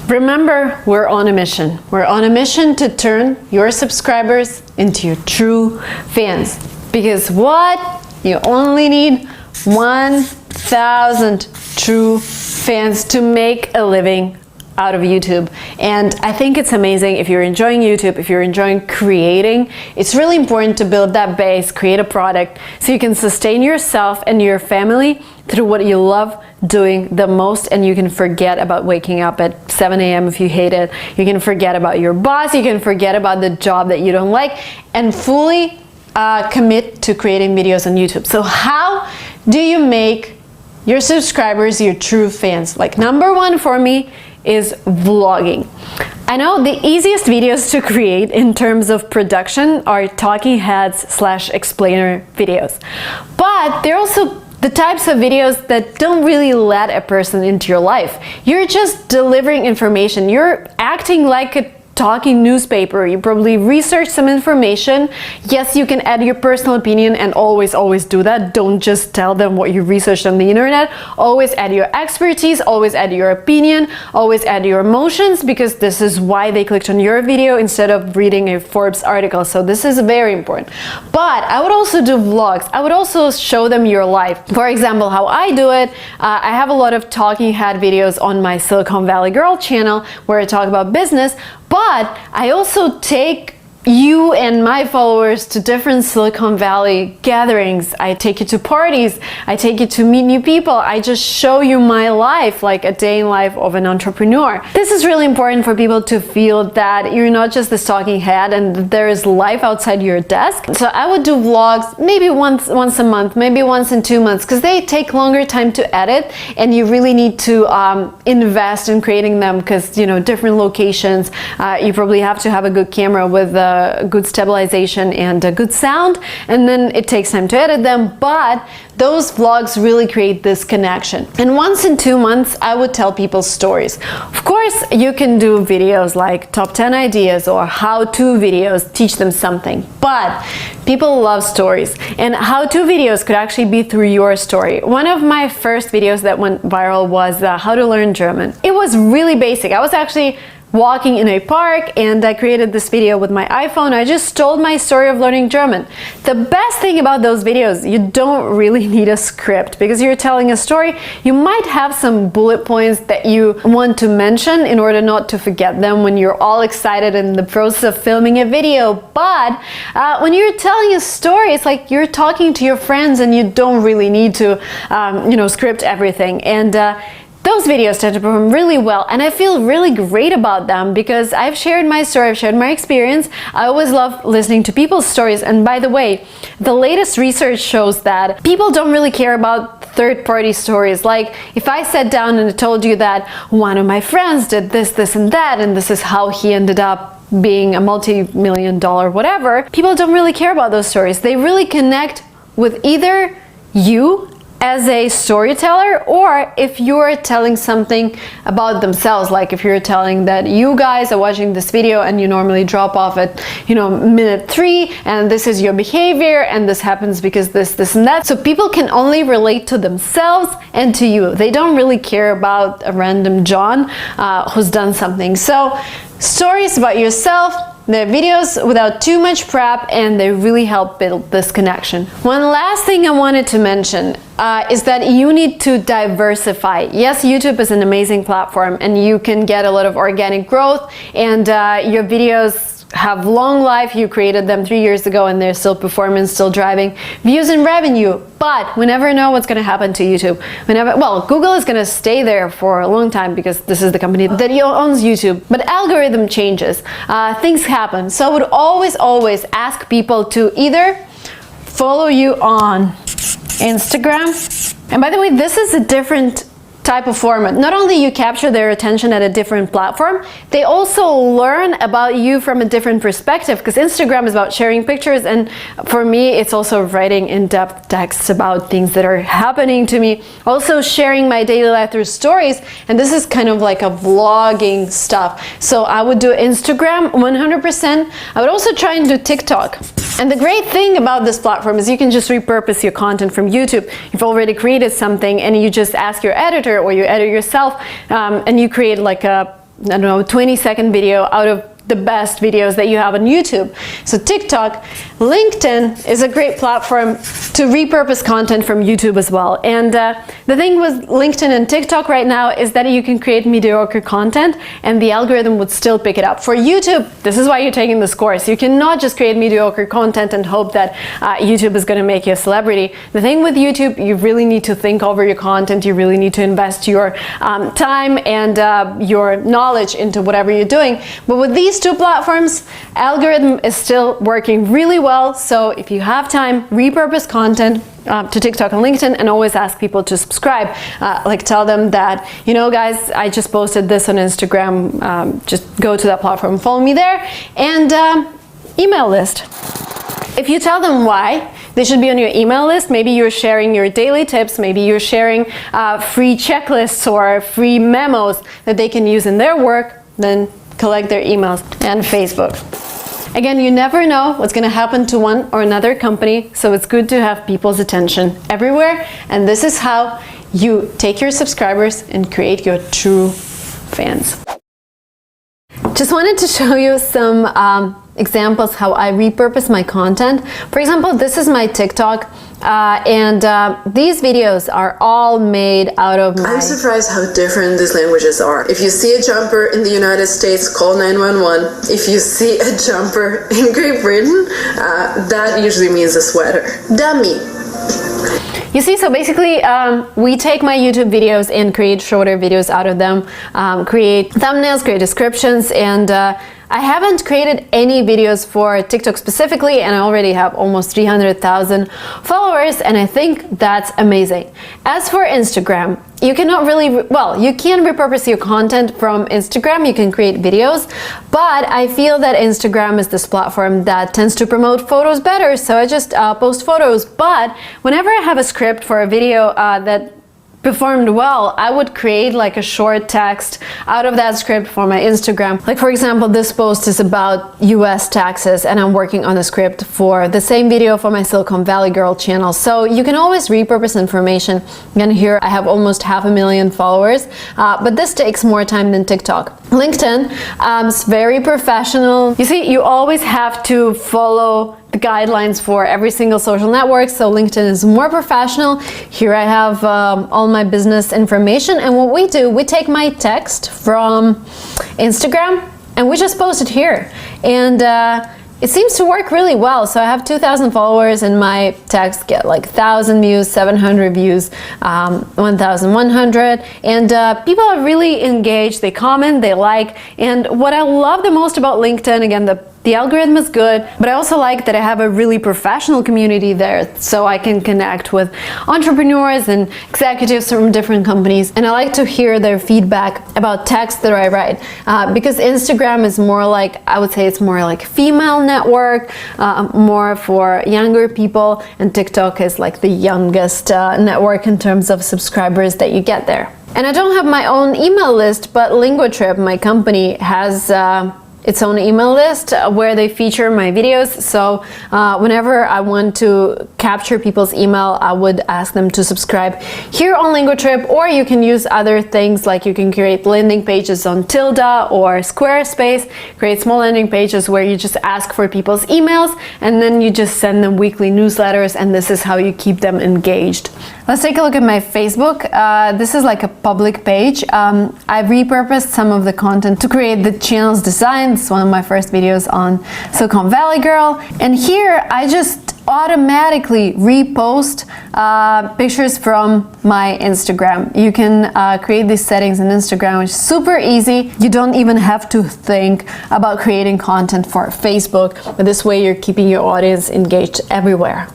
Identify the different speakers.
Speaker 1: Remember, we're on a mission. We're on a mission to turn your subscribers into your true fans. Because what? You only need 1,000 true fans to make a living out of YouTube. And I think it's amazing if you're enjoying YouTube, if you're enjoying creating, it's really important to build that base, create a product so you can sustain yourself and your family through what you love doing the most, and you can forget about waking up at 7 a.m. if you hate it. You can forget about your boss, you can forget about the job that you don't like, and fully commit to creating videos on YouTube. So how do you make your subscribers your true fans? Like, number one for me is vlogging. I know the easiest videos to create in terms of production are talking heads / explainer videos, but they're also the types of videos that don't really let a person into your life. You're just delivering information. You're acting like a talking newspaper. You probably research some information. Yes, you can add your personal opinion, and always do that. Don't just tell them what you researched on the internet. Always add your expertise, always add your opinion, always add your emotions, because this is why they clicked on your video instead of reading a Forbes article. So this is very important. But I would also do vlogs. I would also show them your life. For example, how I do it, I have a lot of talking head videos on my Silicon Valley Girl channel where I talk about business, but I also take you and my followers to different Silicon Valley gatherings. I take you to parties, I take you to meet new people. I just show you my life, like a day in life of an entrepreneur. This is really important for people to feel that you're not just this talking head and there is life outside your desk. So I would do vlogs maybe once a month, maybe once in 2 months, because they take longer time to edit, and you really need to invest in creating them, because different locations, you probably have to have a good camera with good stabilization and a good sound, and then it takes time to edit them, but those vlogs really create this connection. And once in 2 months, I would tell people stories. Of course, you can do videos like top 10 ideas or how-to videos, teach them something, but people love stories, and how-to videos could actually be through your story. One of my first videos that went viral was how to learn German. It was really basic. I was actually walking in a park and I created this video with my iPhone. I just told my story of learning German. The best thing about those videos, you don't really need a script because you're telling a story. You might have some bullet points that you want to mention in order not to forget them when you're all excited in the process of filming a video. But when you're telling a story, it's like you're talking to your friends and you don't really need to script everything. And those videos tend to perform really well, and I feel really great about them because I've shared my story, I've shared my experience. I always love listening to people's stories, and by the way, the latest research shows that people don't really care about third-party stories. Like, if I sat down and told you that one of my friends did this, this, and that, and this is how he ended up being a multi-million-dollar whatever, people don't really care about those stories. They really connect with either you as a storyteller, or if you're telling something about themselves, like if you're telling that you guys are watching this video and you normally drop off at minute 3, and this is your behavior and this happens because this and that. So people can only relate to themselves and to you. They don't really care about a random John who's done something. So stories about yourself, they're videos without too much prep, and they really help build this connection. One last thing I wanted to mention is that you need to diversify. Yes, YouTube is an amazing platform and you can get a lot of organic growth, and your videos have long life. You created them 3 years ago and they're still performing, still driving views and revenue, but we never know what's going to happen to YouTube. Well, Google is going to stay there for a long time because this is the company that owns YouTube, but algorithm changes, things happen. So I would always ask people to either follow you on Instagram, and by the way, this is a different type of format. Not only you capture their attention at a different platform, they also learn about you from a different perspective, because Instagram is about sharing pictures, and for me it's also writing in-depth texts about things that are happening to me, also sharing my daily life through stories, and this is kind of like a vlogging stuff. So I would do Instagram 100%. I would also try and do TikTok. And the great thing about this platform is you can just repurpose your content from YouTube. You've already created something and you just ask your editor or you edit yourself, and you create like a I don't know, 20-second video out of the best videos that you have on YouTube. So TikTok, LinkedIn is a great platform to repurpose content from YouTube as well. And the thing with LinkedIn and TikTok right now is that you can create mediocre content and the algorithm would still pick it up. For YouTube, this is why you're taking this course. You cannot just create mediocre content and hope that YouTube is going to make you a celebrity. The thing with YouTube, you really need to think over your content. You really need to invest your time and your knowledge into whatever you're doing. But with these two platforms, algorithm is still working really well. So if you have time, repurpose content to TikTok and LinkedIn, and always ask people to subscribe. Like tell them that, you know, guys, I just posted this on Instagram. Just go to that platform, follow me there, and email list. If you tell them why they should be on your email list, maybe you're sharing your daily tips, maybe you're sharing free checklists or free memos that they can use in their work, then collect their emails. And Facebook. Again, you never know what's going to happen to one or another company, so it's good to have people's attention everywhere, and this is how you take your subscribers and create your true fans. Just wanted to show you some examples how I repurpose my content. For example, this is my TikTok, and these videos are all made out of
Speaker 2: I'm surprised how different these languages are. If you see a jumper in the United States, call 911. If you see a jumper in Great Britain, that usually means a sweater. Dummy.
Speaker 1: You see, so basically we take my YouTube videos and create shorter videos out of them, create thumbnails, create descriptions, and I haven't created any videos for TikTok specifically, and I already have almost 300,000 followers, and I think that's amazing. As for Instagram, you cannot really, well, you can repurpose your content from Instagram, you can create videos, but I feel that Instagram is this platform that tends to promote photos better, so I just post photos. But whenever I have a script for a video that performed well, I would create like a short text out of that script for my Instagram. Like for example, this post is about US taxes, and I'm working on a script for the same video for my Silicon Valley Girl channel. So you can always repurpose information. And here I have almost 500,000 followers, but this takes more time than TikTok. LinkedIn is very professional. You see, you always have to follow the guidelines for every single social network, so LinkedIn is more professional. Here I have all my business information, and what we do, we take my text from Instagram and we just post it here, and it seems to work really well. So I have 2,000 followers and my text get like 1,000 views, 700 views, 1,100, and people are really engaged, they comment, they like. And what I love the most about LinkedIn, again, the algorithm is good, but I also like that I have a really professional community there, so I can connect with entrepreneurs and executives from different companies, and I like to hear their feedback about text that I write, because Instagram is more like, I would say it's more like female network, more for younger people, and TikTok is like the youngest network in terms of subscribers that you get there. And I don't have my own email list, but Lingotrip, my company, has its own email list where they feature my videos. So whenever I want to capture people's email, I would ask them to subscribe here on Lingotrip, or you can use other things, like you can create landing pages on Tilda or Squarespace, create small landing pages where you just ask for people's emails and then you just send them weekly newsletters, and this is how you keep them engaged. Let's take a look at my Facebook. This is like a public page. I've repurposed some of the content to create the channel's design. It's one of my first videos on Silicon Valley Girl. And here I just automatically repost pictures from my Instagram. You can create these settings in Instagram, which is super easy. You don't even have to think about creating content for Facebook, but this way you're keeping your audience engaged everywhere.